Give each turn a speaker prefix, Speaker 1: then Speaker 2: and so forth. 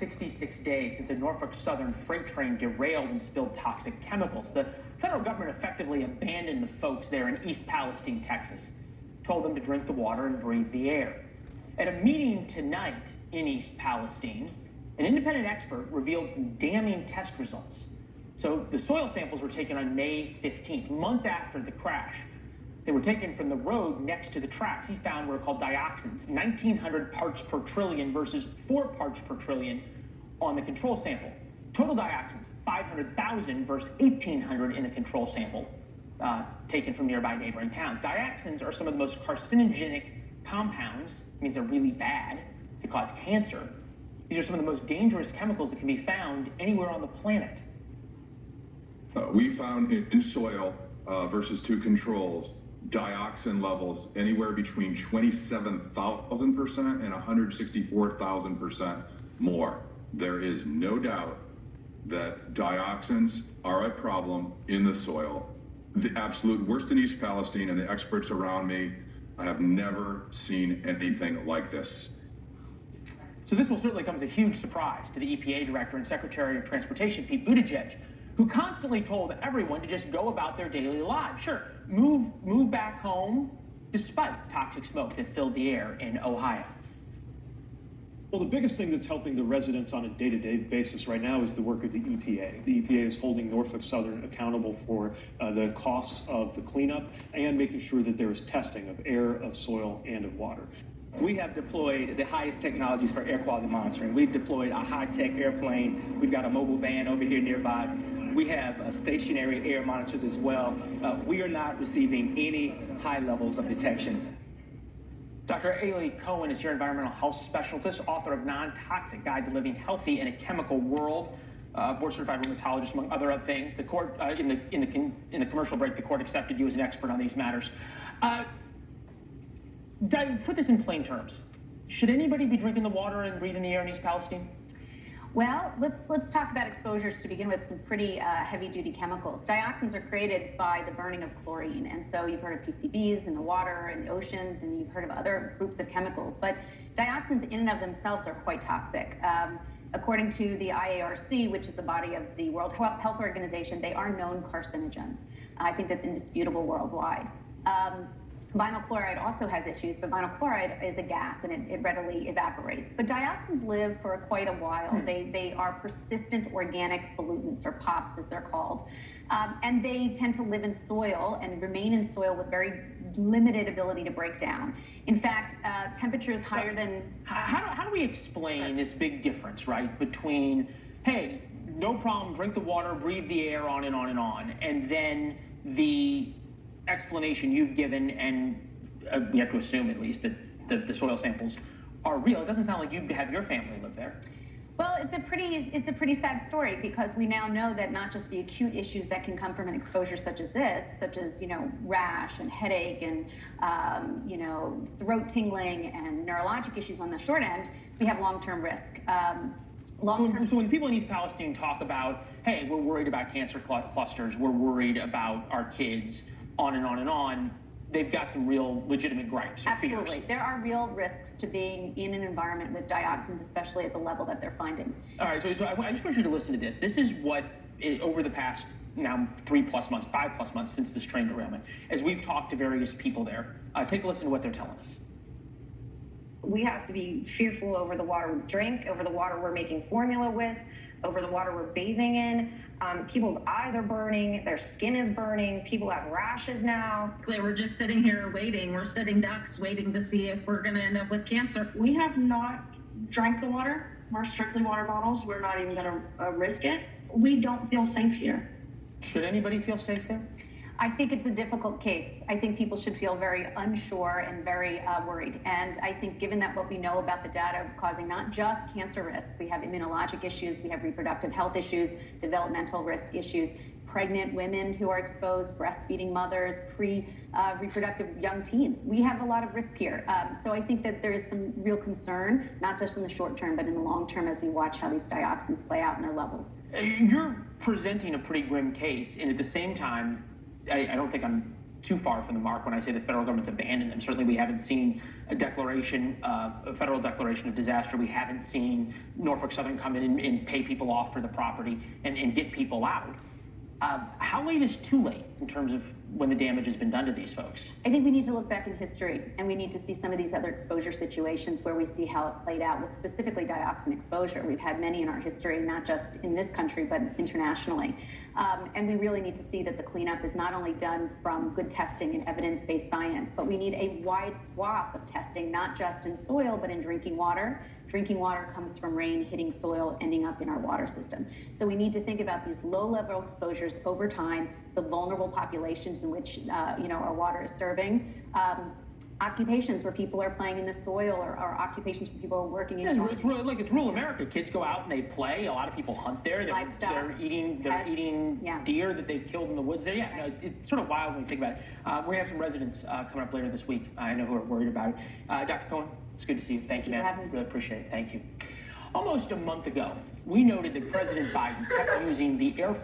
Speaker 1: 166 days since a Norfolk Southern freight train derailed and spilled toxic chemicals. The federal government effectively abandoned the folks there in East Palestine, Texas, told them to drink the water and breathe the air. At a meeting tonight in East Palestine, an independent expert revealed some damning test results. So the soil samples were taken on May 15th, months after the crash. They were taken from the road next to the tracks. He found what are called dioxins, 1,900 parts per trillion versus 4 parts per trillion on the control sample. Total dioxins, 500,000 versus 1,800 in the control sample taken from nearby neighboring towns. Dioxins are some of the most carcinogenic compounds. It means they're really bad. They cause cancer. These are some of the most dangerous chemicals that can be found anywhere on the planet.
Speaker 2: We found in soil versus two controls, dioxin levels anywhere between 27,000% and 164,000% more. There is no doubt that dioxins are a problem in the soil. The absolute worst in East Palestine, and the experts around me, I have never seen anything like this.
Speaker 1: So this will certainly come as a huge surprise to the EPA Director and Secretary of Transportation, Pete Buttigieg, who constantly told everyone to just go about their daily lives. Sure, move back home, despite toxic smoke that filled the air in Ohio.
Speaker 3: Well, the biggest thing that's helping the residents on a day-to-day basis right now is the work of the EPA. The EPA is holding Norfolk Southern accountable for the costs of the cleanup and making sure that there is testing of air, of soil, and of water.
Speaker 4: We have deployed the highest technologies for air quality monitoring. We've deployed a high-tech airplane. We've got a mobile van over here nearby. We have stationary air monitors as well. We are not receiving any high levels of detection.
Speaker 1: Dr. Aly Cohen is your environmental health specialist, author of Non-Toxic Guide to Living Healthy in a Chemical World, board-certified rheumatologist, among other things. The court, in the commercial break, the court accepted you as an expert on these matters. Put this in plain terms. Should anybody be drinking the water and breathing the air in East Palestine?
Speaker 5: Well, let's talk about exposures to begin with. Some pretty heavy-duty chemicals. Dioxins are created by the burning of chlorine, and so you've heard of PCBs in the water and the oceans, and you've heard of other groups of chemicals. But dioxins in and of themselves are quite toxic. According to the IARC, which is the body of the World Health Organization, they are known carcinogens. I think that's indisputable worldwide. Vinyl chloride also has issues, but vinyl chloride is a gas and it readily evaporates. But dioxins live for quite a while. They are persistent organic pollutants, or POPs as they're called. And they tend to live in soil and remain in soil with very limited ability to break down. In fact, temperatures higher than...
Speaker 1: How do we explain this big difference, right, between, hey, no problem, drink the water, breathe the air, on and on and on, and then the explanation you've given, and we have to assume at least that the soil samples are real. It doesn't sound like you have your family live there.
Speaker 5: Well, it's a pretty sad story, because we now know that not just the acute issues that can come from an exposure such as this, such as, rash and headache and, throat tingling and neurologic issues on the short end, we have long-term risk.
Speaker 1: So when people in East Palestine talk about, hey, we're worried about cancer clusters, we're worried about our kids, on and on and on, they've got some real legitimate gripes or
Speaker 5: Absolutely.
Speaker 1: fears.
Speaker 5: There are real risks to being in an environment with dioxins, especially at the level that they're finding.
Speaker 1: All right, so I just want you to listen to this. This is what, over the past now 3+ months, 5+ months since this train derailment, as we've talked to various people there, take a listen to what they're telling us.
Speaker 6: We have to be fearful over the water we drink, over the water we're making formula with, over the water we're bathing in. People's eyes are burning, their skin is burning, people have rashes now.
Speaker 7: We're just sitting here waiting. We're sitting ducks waiting to see if we're going to end up with cancer.
Speaker 8: We have not drank the water. We're strictly water bottles. We're not even going to risk it. We don't feel safe here.
Speaker 1: Should anybody feel safe there?
Speaker 5: I think it's a difficult case. I think people should feel very unsure and very worried. And I think given that what we know about the data causing not just cancer risk, we have immunologic issues, we have reproductive health issues, developmental risk issues, pregnant women who are exposed, breastfeeding mothers, reproductive young teens. We have a lot of risk here. So I think that there is some real concern, not just in the short term, but in the long term as we watch how these dioxins play out in their levels.
Speaker 1: You're presenting a pretty grim case, and at the same time, I don't think I'm too far from the mark when I say the federal government's abandoned them. Certainly we haven't seen a declaration, a federal declaration of disaster. We haven't seen Norfolk Southern come in and pay people off for the property and get people out. How late is too late in terms of when the damage has been done to these folks?
Speaker 5: I think we need to look back in history, and we need to see some of these other exposure situations where we see how it played out with specifically dioxin exposure. We've had many in our history, not just in this country, but internationally. And we really need to see that the cleanup is not only done from good testing and evidence-based science, but we need a wide swath of testing, not just in soil, but in drinking water. Drinking water comes from rain hitting soil, ending up in our water system. So we need to think about these low-level exposures over time, the vulnerable populations in which our water is serving, occupations where people are playing in the soil, or occupations where people are working in.
Speaker 1: Yeah, it's rural America. Kids go out and they play. A lot of people hunt there.
Speaker 5: Livestock,
Speaker 1: they're eating deer that they've killed in the woods there. Yeah, no, it's sort of wild when you think about it. We're gonna have some residents coming up later this week. I know who are worried about it. Dr. Cohen, it's good to see you. Thank you, man. Really appreciate it. Thank you. Almost a month ago, we noted that President Biden kept using the Air Force